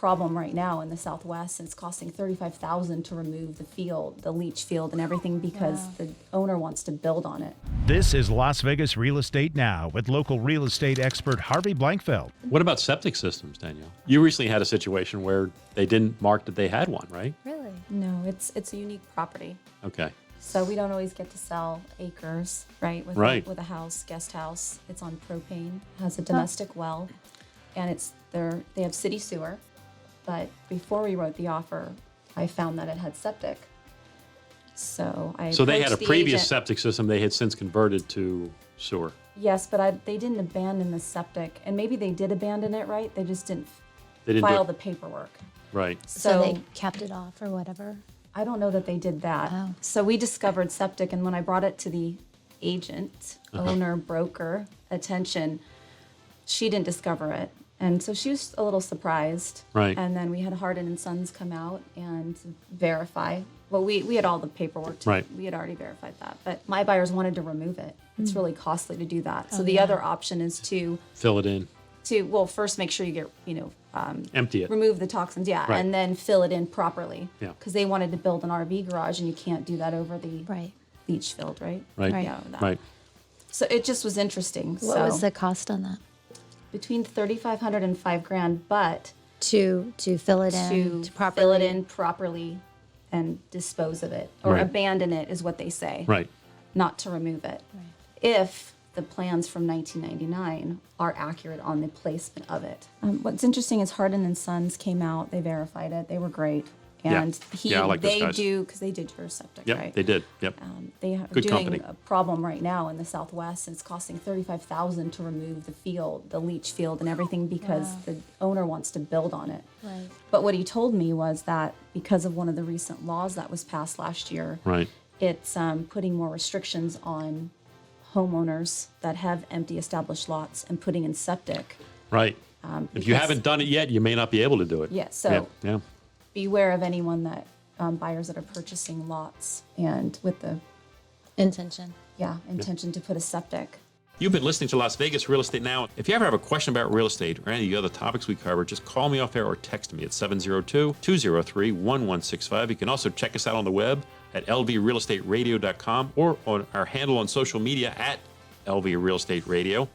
problem right now in the Southwest, and it's costing $35,000 to remove the field, the leach field and everything, because the owner wants to build on it. This is Las Vegas Real Estate Now with local real estate expert Harvey Blankfeld. What about septic systems, Danielle? You recently had a situation where they didn't mark that they had one, right? Really? No, it's a unique property. Okay. So we don't always get to sell acres, right? With a house, guest house. It's on propane, has a domestic well, and they have city sewer. But before we wrote the offer, I found that it had septic. So they had a previous agent. septic system they had since converted to sewer. Yes, but they didn't abandon the septic, and maybe they did abandon it, right? They just didn't They didn't file do the paperwork. Right. So they kept it off or whatever? I don't know that they did that. Oh. So we discovered septic, and when I brought it to the agent, owner, broker attention, she didn't discover it. And so she was a little surprised. Right. And then we had Hardin and Sons come out and verify. Well, we had all the paperwork too. Right. We had already verified that. But my buyers wanted to remove it. It's really costly to do that. So Oh, the yeah. other option is to Fill it in. first make sure you get, Empty it. remove the toxins, Right. and then fill it in properly. Yeah. Because they wanted to build an RV garage, and you can't do that over the Right. leach field, right? Right. Right. Yeah, that. Right. So it just was interesting. What was the cost on that? between $3,500 and $5,000, but To fill it in, to properly. fill it in properly and dispose of it, or Right. abandon it is what they say. Right. Not to remove it. Right. If the plans from 1999 are accurate on the placement of it. What's interesting is Hardin and Sons came out, they verified it, they were great. Yeah. And Yeah, I like those they guys. do, because they did your septic, Yep, right? they did. Yep. They are Good doing company. a problem right now in the Southwest, and it's costing $35,000 to remove the field, the leach field and everything, because the owner wants to build on it. Right. But what he told me was that because of one of the recent laws that was passed last year, Right. it's putting more restrictions on homeowners that have empty established lots and putting in septic. Right. If you because- haven't done it yet, you may not be able to do it. Yeah, so Yeah. beware of anyone that buyers that are purchasing lots and with the Intention. intention to put a septic. You've been listening to Las Vegas Real Estate Now. If you ever have a question about real estate or any of the other topics we cover, just call me off air or text me at 702-203-1165. You can also check us out on the web at lvrealestateradio.com or on our handle on social media at LV Real Estate Radio.